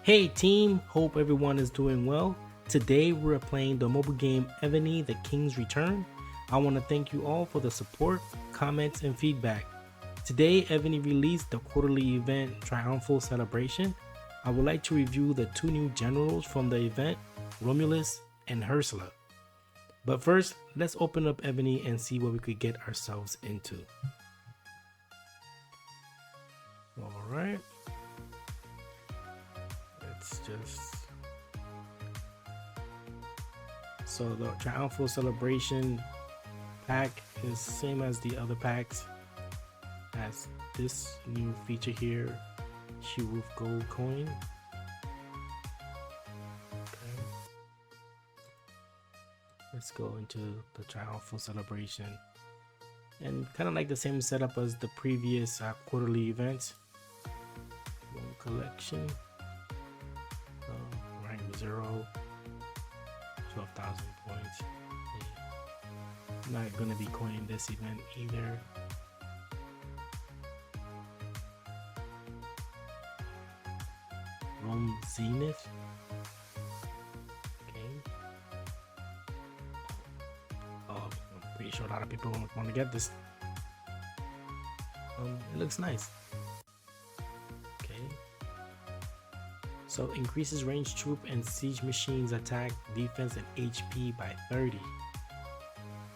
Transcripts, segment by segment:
Hey team, hope everyone is doing well. Today we're playing the mobile game Evony, The King's Return. I want to thank you all for the support, comments, and feedback. Today Evony released the quarterly event Triumphal celebration. I would like to review the two new generals from the event, Romulus and Hersilia. But first, let's open up Evony and see what we could get ourselves into. Alright. So the Triumphal celebration pack is same as the other packs. Has this new feature here, She Wolf Gold coin. Okay. Let's go into the Triumphal celebration, and kind of like the same setup as the previous quarterly events. One collection. Rank 0, 12,000 points. Yeah. Not gonna be coining this event either. Rome Zenith. Okay. Oh, I'm pretty sure a lot of people want to get this. It looks nice. So increases range troop and siege machines attack, defense, and HP by 30.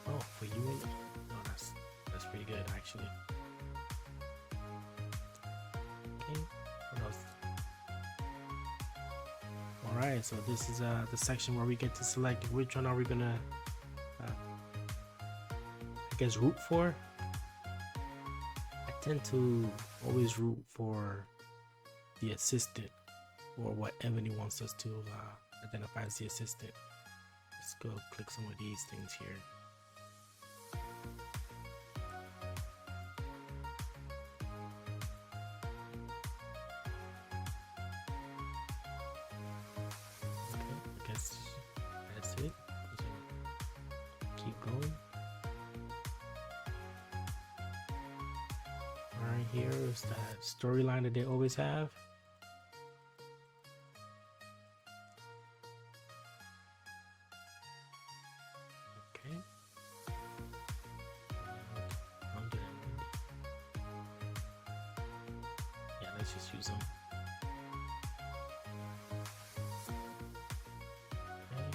Oh, for you and no, that's pretty good actually. Okay, what else? Alright, so this is the section where we get to select which one are we gonna I guess root for. I tend to always root for the assistant, or what Evony wants us to identify as the assistant. Let's go click some of these things here. Okay, I guess that's it. So keep going. Alright, here is that storyline that they always have. Let's just use them. Okay.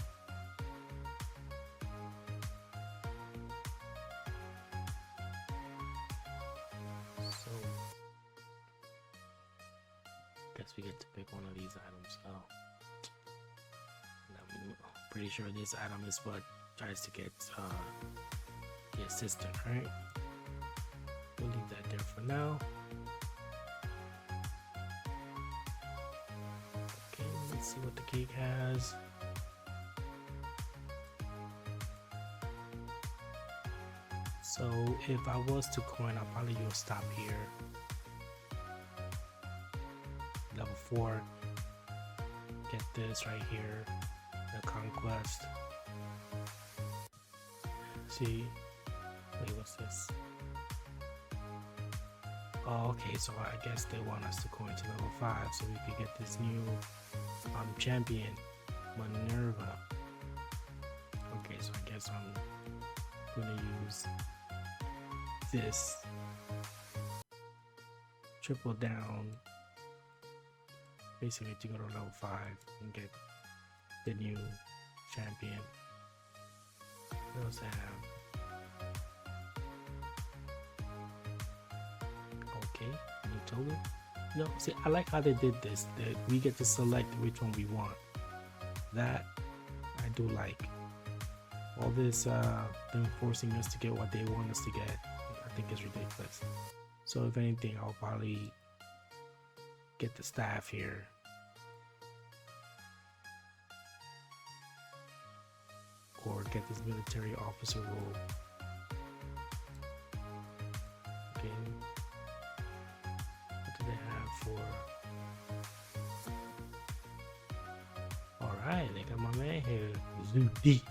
So, guess we get to pick one of these items. Oh, I'm pretty sure this item is what tries to get the assistant, right? We'll leave that there for now. Let's see what the cake has. So if I was to coin, I'll probably use stop here. Level 4. Get this right here. The conquest. See. Wait, what's this? Oh, okay, so I guess they want us to coin to level 5 so we could get this new champion, Minerva. Okay, so I guess I'm gonna use this triple down basically to go to level 5 and get the new champion. What else I have? Okay, new total. No, see, I like how they did this, that we get to select which one we want. That I do like. All this them forcing us to get what they want us to get, I think is ridiculous. So if anything, I'll probably get the staff here. Or get this military officer role. Okay. They have for alright, they got my man here, Zudi.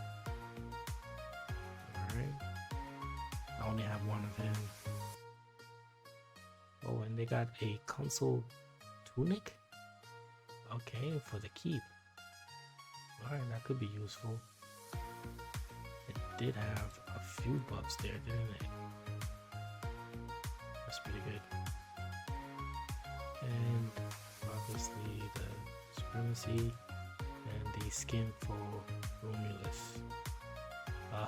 Alright. I only have one of him. Oh, and they got a console tunic. Okay, for the keep. Alright, that could be useful. It did have a few buffs there, didn't it? That's pretty good. And obviously the supremacy and the skin for Romulus. I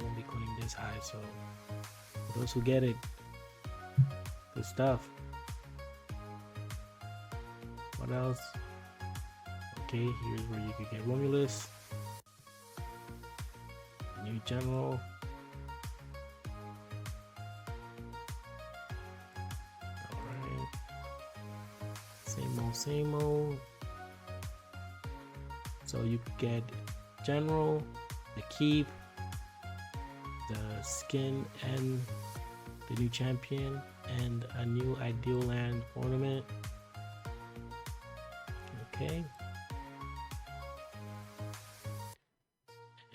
won't be cutting this high, so for those who get it, good stuff. What else? Okay, here's where you could get Romulus, new general. Alright, same old. So you could get general, the keep, the skin, and the new champion, and a new ideal land ornament. Okay.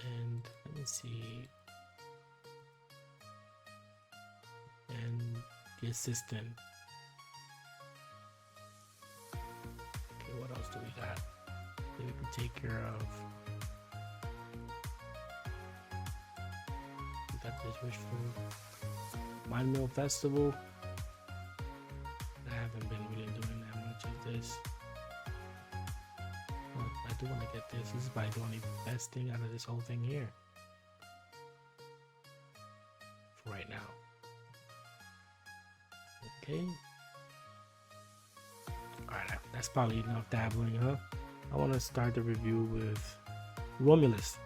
And let me see. And the assistant. Okay, what else do we got that we can take care of? We got this wishful Mind Mill Festival. I haven't been really doing that much of this. I do want to get this. This is probably the only best thing out of this whole thing here. For right now. Okay. Alright, that's probably enough dabbling, huh? I want to start the review with Romulus.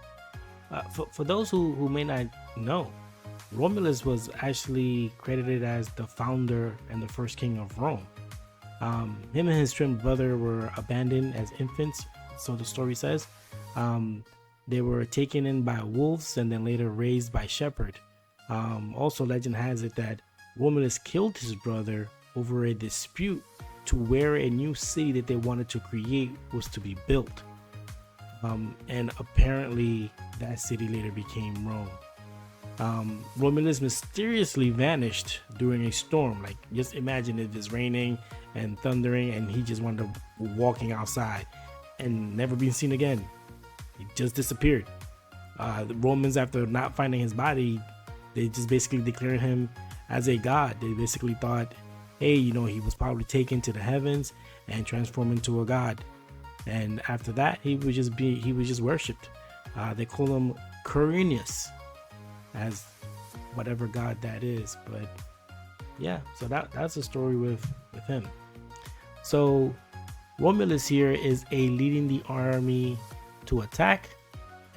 For those who may not know, Romulus was actually credited as the founder and the first king of Rome. Him and his twin brother were abandoned as infants, so the story says. They were taken in by wolves and then later raised by shepherd. Also, legend has it that Romulus killed his brother over a dispute to where a new city that they wanted to create was to be built. And apparently that city later became Rome. Romulus mysteriously vanished during a storm. Like, just imagine if it's raining and thundering and he just wound up walking outside and never been seen again. He just disappeared. The Romans, after not finding his body, they just basically declared him as a god. They basically thought, hey, you know, he was probably taken to the heavens and transformed into a god. And after that, he was just worshipped. They call him Quirinius, as whatever god that is. But yeah, so that's the story with him. So Romulus here is leading the army to attack,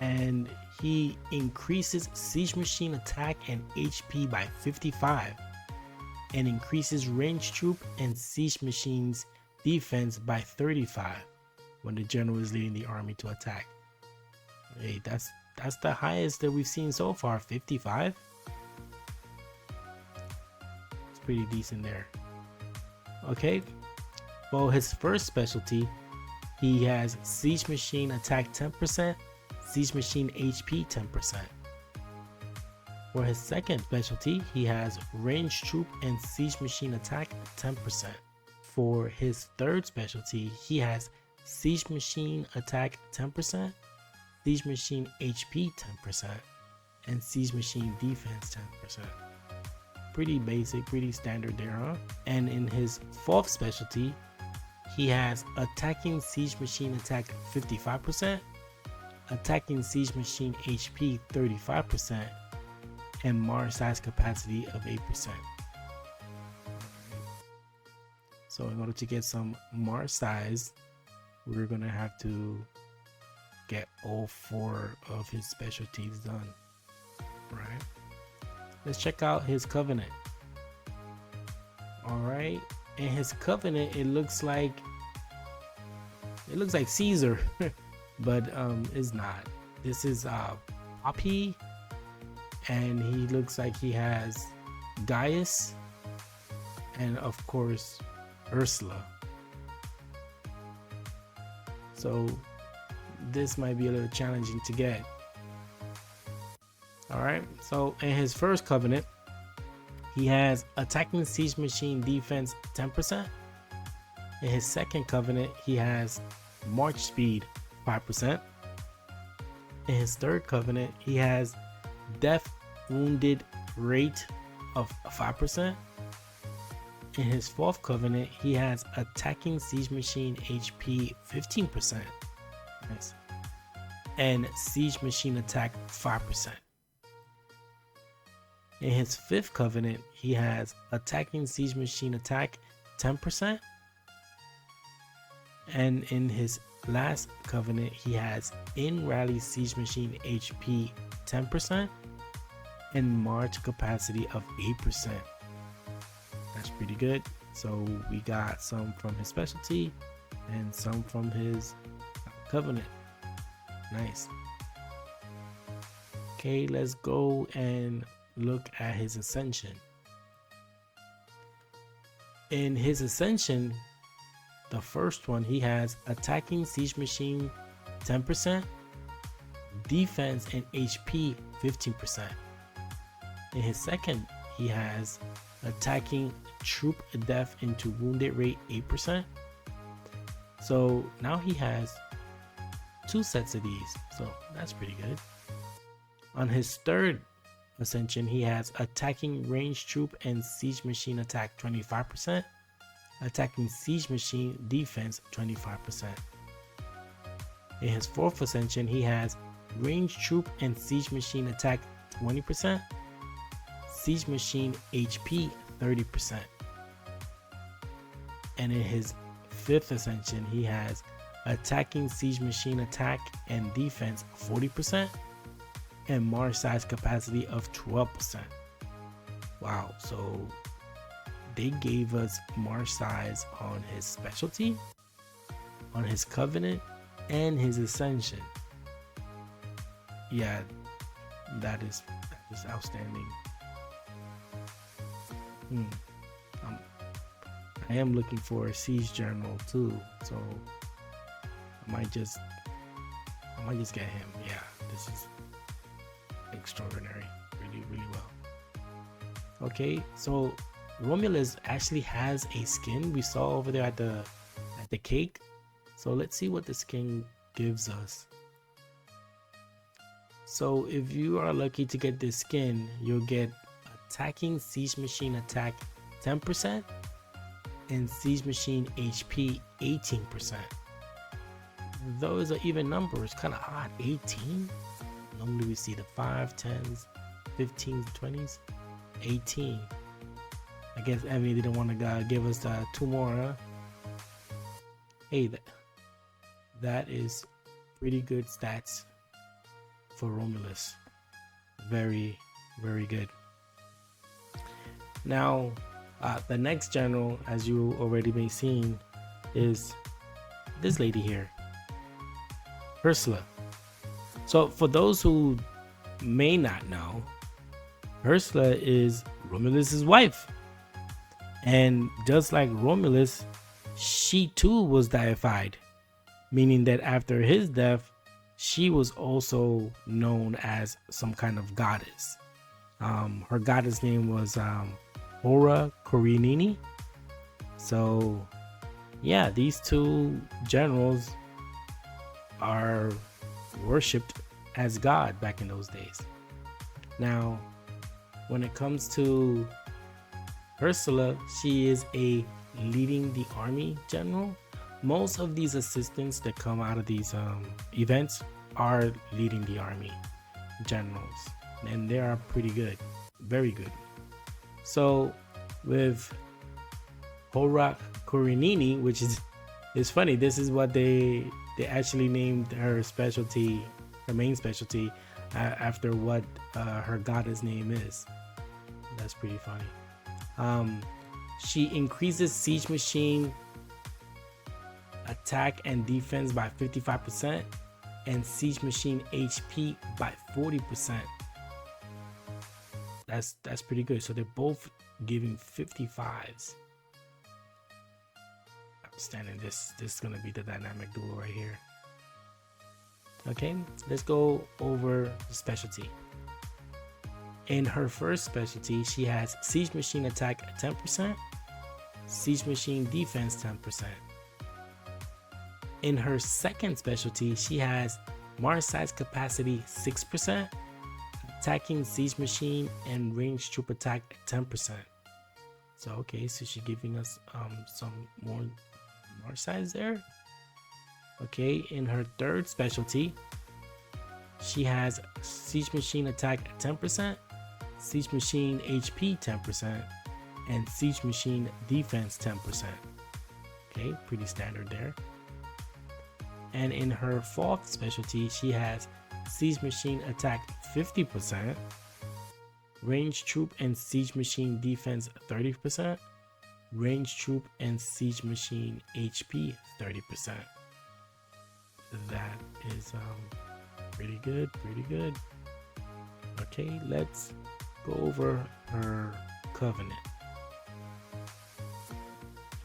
and he increases siege machine attack and HP by 55, and increases range troop and siege machines defense by 35 when the general is leading the army to attack. Hey, that's the highest that we've seen so far, 55. It's pretty decent there. Okay, well, his first specialty, he has siege machine attack 10%, siege machine HP 10%. For his second specialty, he has range troop and siege machine attack 10%. For his third specialty, he has siege machine attack 10%, siege machine HP 10%, and siege machine defense 10%. Pretty basic, pretty standard there, huh? And in his fourth specialty, he has attacking siege machine attack 55%, attacking siege machine HP 35%, and Mars size capacity of 8%. So in order to get some Mars size, we're gonna have to get all 4 of his specialties done. Right? Let's check out his covenant. All right, in his covenant, it looks like Caesar, but it's not. This is Poppy, and he looks like he has Gaius, and of course Ursula. So this might be a little challenging to get. All right, so in his first covenant, he has attacking siege machine defense 10%, In his second covenant, he has march speed 5%. In his third covenant, he has death wounded rate of 5%. In his fourth covenant, he has attacking siege machine HP 15%. Nice. And siege machine attack 5%. In his fifth covenant, he has attacking siege machine attack 10%. And in his last covenant, he has in rally siege machine HP 10% and march capacity of 8%. That's pretty good. So we got some from his specialty and some from his covenant. Nice. Okay, let's go and look at his ascension. In his ascension, the first one, he has attacking siege machine 10%, defense and HP 15%. In his second, he has attacking troop death into wounded rate 8%. So now he has 2 sets of these, so that's pretty good. On his third ascension, he has attacking range troop and siege machine attack 25%, attacking siege machine defense 25%. In his fourth ascension, he has range troop and siege machine attack 20%, siege machine HP 30%. And in his fifth ascension, he has attacking siege machine attack and defense 40% and march size capacity of 12%. Wow, so they gave us march size on his specialty, on his covenant, and his ascension. Yeah, that is outstanding. I am looking for a siege general too, so I might just get him. Yeah, this is extraordinary, really well. Okay, so Romulus actually has a skin we saw over there at the cake. So let's see what the skin gives us. So if you are lucky to get this skin, you'll get attacking siege machine attack 10% and siege machine HP 18%. Those are even numbers, kind of odd. 18. Normally we see the 5, 10s, 15s, 20s. 18. I guess Evony didn't want to give us 2 more, huh? Hey, that is pretty good stats for Romulus. Very good. Now, the next general, as you already may seen, is this lady here, Ursula. So for those who may not know, Ursula is Romulus's wife. And just like Romulus, she too was deified, meaning that after his death, she was also known as some kind of goddess. Her goddess name was Hora Corinini. So yeah, these 2 generals are worshipped as God back in those days. Now, when it comes to Ursula, she is a leading the army general. Most of these assistants that come out of these events are leading the army generals, and they are pretty good, very good. So with Hora Corinini, which is funny, this is what they actually named her specialty, her main specialty, after what her goddess name is. That's pretty funny. She increases siege machine attack and defense by 55% and siege machine HP by 40%. That's pretty good. So they're both giving 55s. Outstanding. This is gonna be the dynamic duo right here. Okay, let's go over the specialty. In her first specialty, she has siege machine attack 10%, siege machine defense 10%, In her second specialty, she has Mars size capacity 6%, attacking siege machine and ranged troop attack at 10%. So okay, so she's giving us some more Mars size there. Okay, in her third specialty, she has siege machine attack at 10%, siege machine HP 10%, and siege machine defense 10%. Okay, pretty standard there. And in her fourth specialty, she has siege machine attack 50%, range troop and siege machine defense 30%, range troop and siege machine HP 30%. That is pretty good, pretty good. Okay, let's go over her covenant.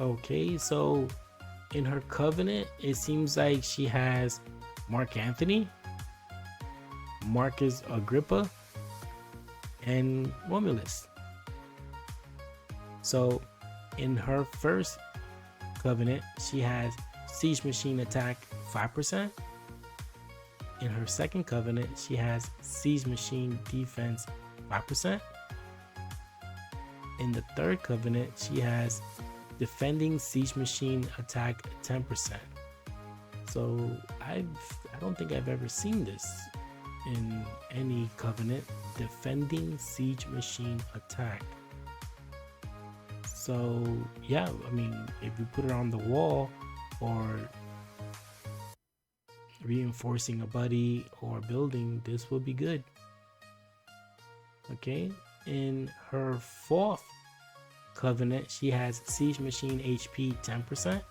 Okay, so in her covenant, it seems like she has Mark Antony, Marcus Agrippa, and Romulus. So in her first covenant, she has siege machine attack 5%. In her second covenant, she has siege machine defense 5%. In the third covenant, she has defending siege machine attack 10%. So I don't think I've ever seen this in any covenant, defending siege machine attack. So yeah, I mean, if you put it on the wall or reinforcing a buddy or building, this will be good. Okay, in her fourth covenant, she has siege machine HP 10%,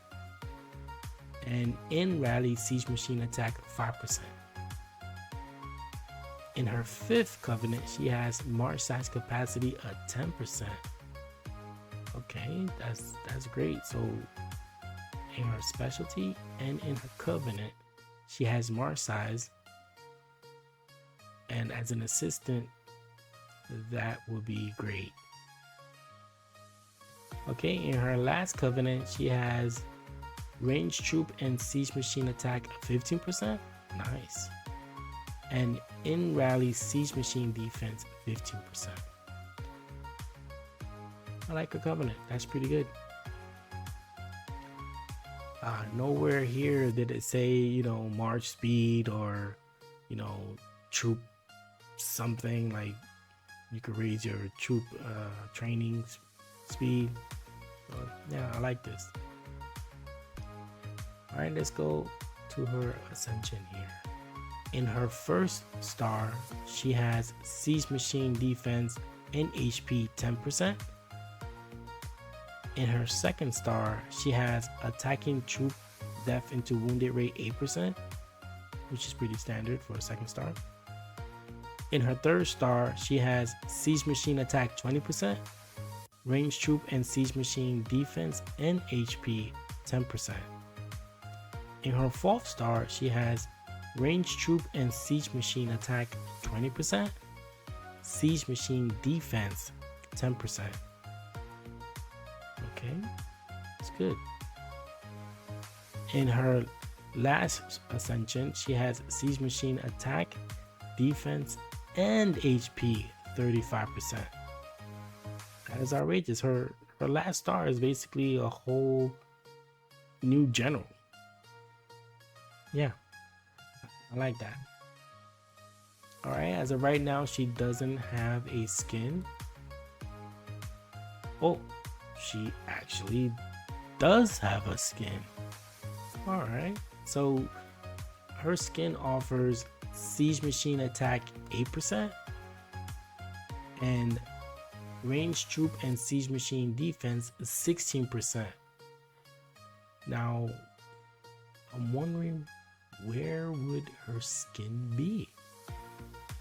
and in rally siege machine attack 5%. In her fifth covenant, she has Mars size capacity at 10%. Okay, that's great. So in her specialty and in her covenant, she has Mars size, and as an assistant, that will be great. Okay, in her last covenant, she has range troop and siege machine attack 15%. Nice. And in rally siege machine defense 15%. I like her covenant. That's pretty good. Nowhere here did it say, you know, march speed or, you know, troop something like you could raise your troop training speed. So, yeah, I like this. All right, let's go to her ascension here. In her first star, she has siege machine defense and HP 10%. In her second star, she has attacking troop death into wounded rate 8%, which is pretty standard for a second star. In her third star, she has siege machine attack 20%, range troop and siege machine defense and HP 10%. In her fourth star, she has range troop and siege machine attack 20%, siege machine defense 10%. Okay, it's good. In her last ascension, she has siege machine attack, defense, and HP 35%. That is outrageous. Her last star is basically a whole new general. Yeah, I like that. All right, as of right now, she doesn't have a skin. Oh, she actually does have a skin. All right, so her skin offers siege machine attack 8% and range troop and siege machine defense 16%. Now, I'm wondering, where would her skin be?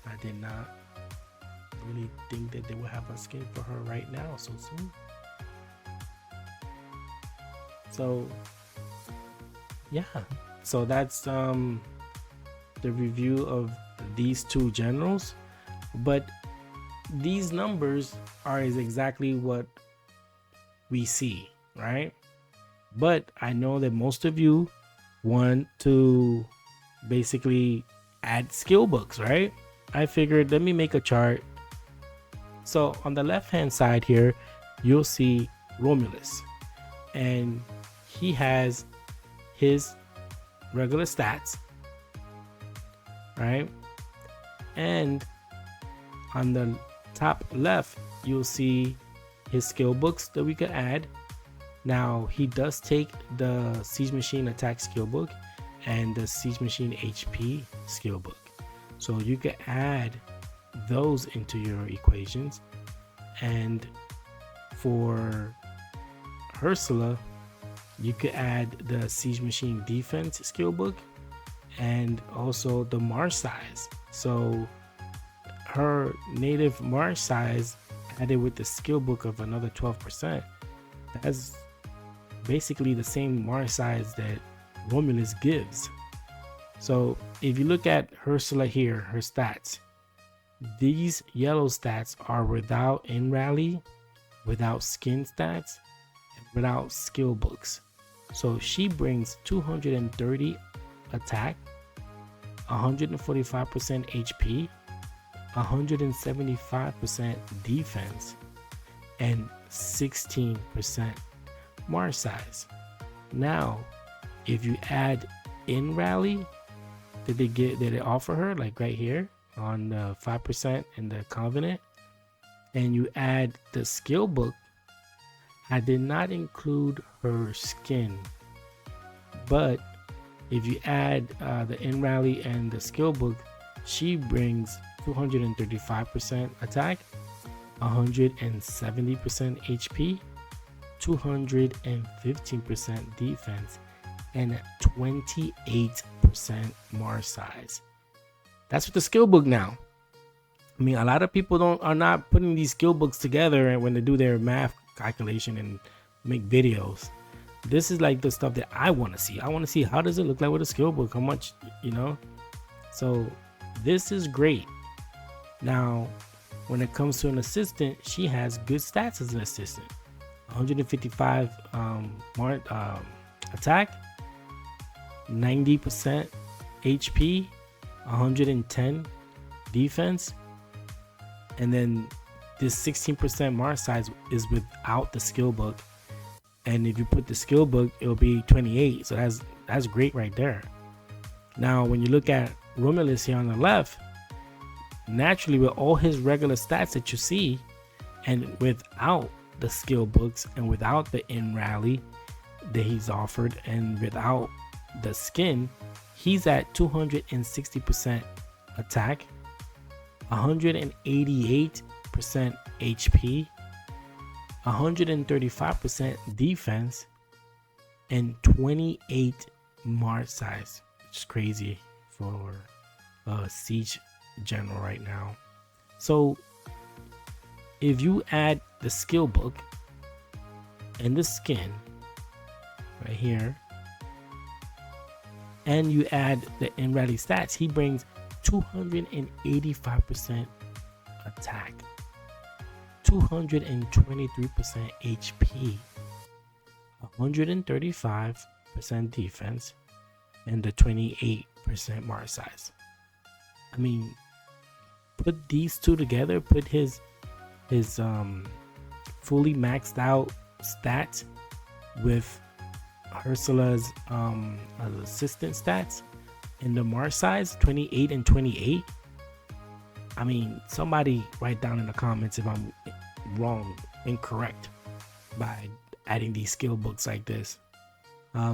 I did not really think that they would have a skin for her right now so soon. So yeah, so that's the review of these two generals, but these numbers are exactly what we see, right? But I know that most of you want to basically add skill books, right? I figured let me make a chart. So on the left hand side here, you'll see Romulus, and he has his regular stats, right? And on the top left, you'll see his skill books that we could add. Now he does take the Siege Machine attack skill book and the Siege Machine HP skill book, so you can add those into your equations. And for Ursula, you could add the Siege Machine defense skill book and also the March size. So her native March size added with the skill book of another 12%. That's basically the same March size that Romulus gives. So if you look at Ursula here, her stats, these yellow stats are without in rally, without skin stats, and without skill books. So she brings 230 attack, 145% HP, 175% defense, and 16% March size. Now, if you add in rally, did they offer her, like right here on the 5% in the Covenant, and you add the skill book, I did not include her skin, but if you add the in rally and the skill book, she brings 235% attack, 170% HP, 215% defense, and 28% March size. That's with the skill book now. I mean, a lot of people are not putting these skill books together and when they do their math calculation and make videos. This is like the stuff that I want to see. I want to see how does it look like with a skill book, how much, you know. So this is great. Now, when it comes to an assistant, she has good stats as an assistant. 155 attack, 90% HP, 110 defense, and then this 16% March size is without the skill book. And if you put the skill book, it'll be 28. So that's great right there. Now, when you look at Romulus here on the left, naturally with all his regular stats that you see, and without the skill books and without the in rally that he's offered and without the skin, he's at 260% attack, 188% HP, 135% defense, and 28 March size, which is crazy for a siege general right now. So if you add the skill book and the skin right here, and you add the in rally stats, he brings 285% attack, 223% HP, 135% defense, and the 28% March size. I mean, put these two together, put his fully maxed out stats with Ursula's assistant stats and the March size 28 and 28. I mean, somebody write down in the comments if I'm wrong, incorrect by adding these skill books like this. I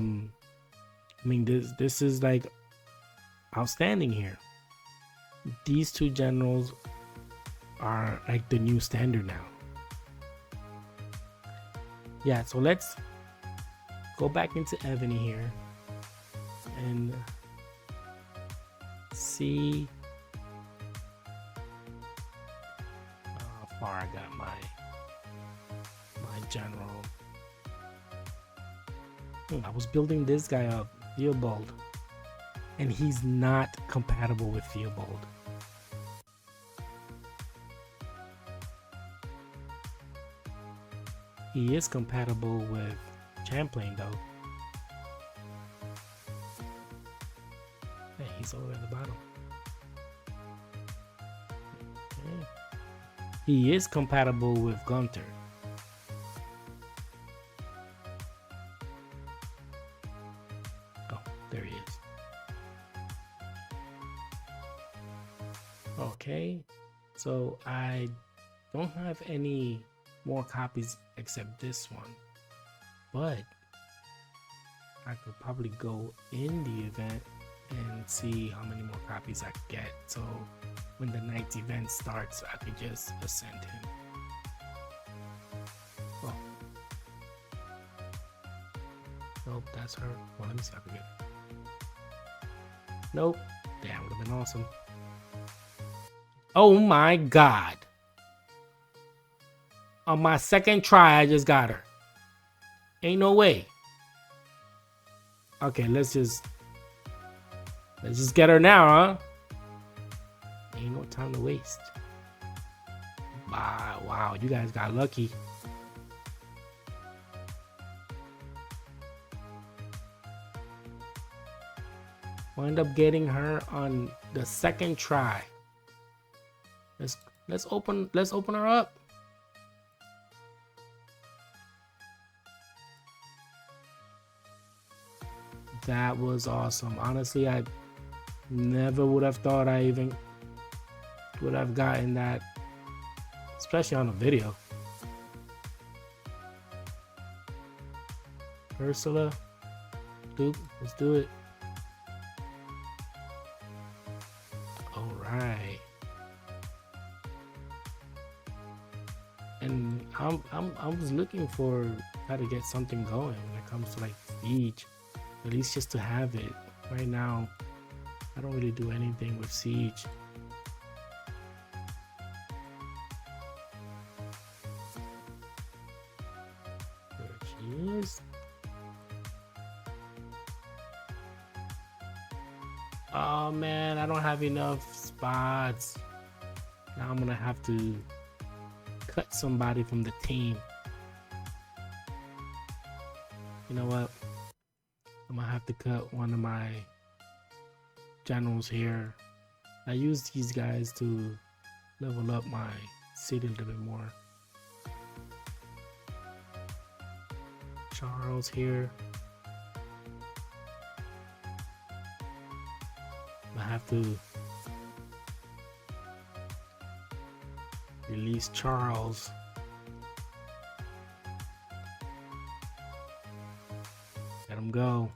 mean, this is like outstanding here. These two generals are like the new standard now. Yeah, so let's go back into Evony here and see how far I got my general. I was building this guy up, Theobald, and he's not compatible with Theobald. He is compatible with Champlain though. He's over at the bottom. Okay. He is compatible with Gunter. Oh, there he is. Okay, so I don't have any more copies except this one, but I could probably go in the event and see how many more copies I could get. So when the night's event starts, I could just ascend him. Oh. Nope, that's her. Well, let me see if I can get it. Nope. Damn, would have been awesome. Oh my god. On my second try, I just got her. Ain't no way. Okay, let's just get her now, huh? Ain't no time to waste. Wow, you guys got lucky. Wind up getting her on the second try. Let's open her up. That was awesome. Honestly, I never would have thought I even would have gotten that, especially on a video. Ursula, dude, let's do it. All right. And I was looking for how to get something going when it comes to like Siege, at least just to have it. Right now, I don't really do anything with Siege. There she is. Oh man, I don't have enough spots. Now I'm gonna have to cut somebody from the team. You know what? I'm gonna have to cut one of my generals here. I use these guys to level up my city a little bit more. Charles here. I have to release Charles. Let him go.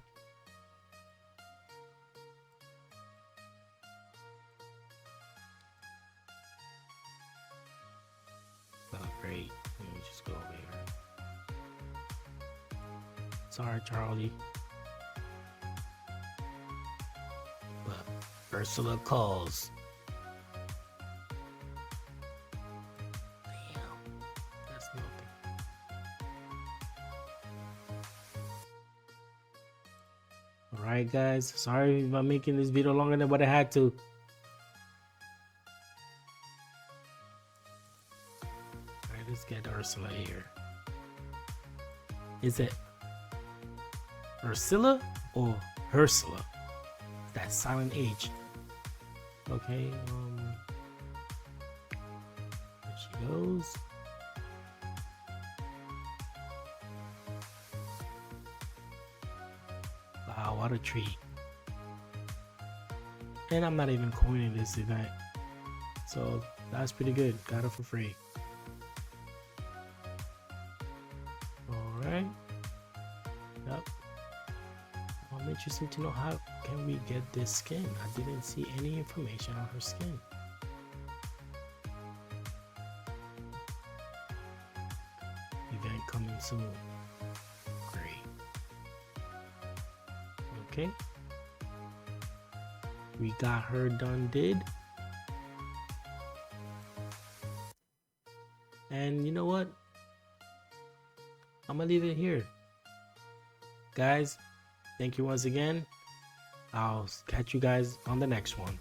Oh, great. Let me just go over here. Sorry, Charlie. But Ursula calls. Alright guys, sorry if I'm making this video longer than what I had to. Alright, let's get Ursula here. Is it Ursula or Ursula? That silent H. Okay, there she goes. Wow, what a treat. And I'm not even coining this event. So that's pretty good. Got it for free. Alright. Yep. I'm interested to know how can we get this skin. I didn't see any information on her skin. Event coming soon. Okay, we got her done did. And you know what? I'm gonna leave it here. Guys, thank you once again. I'll catch you guys on the next one.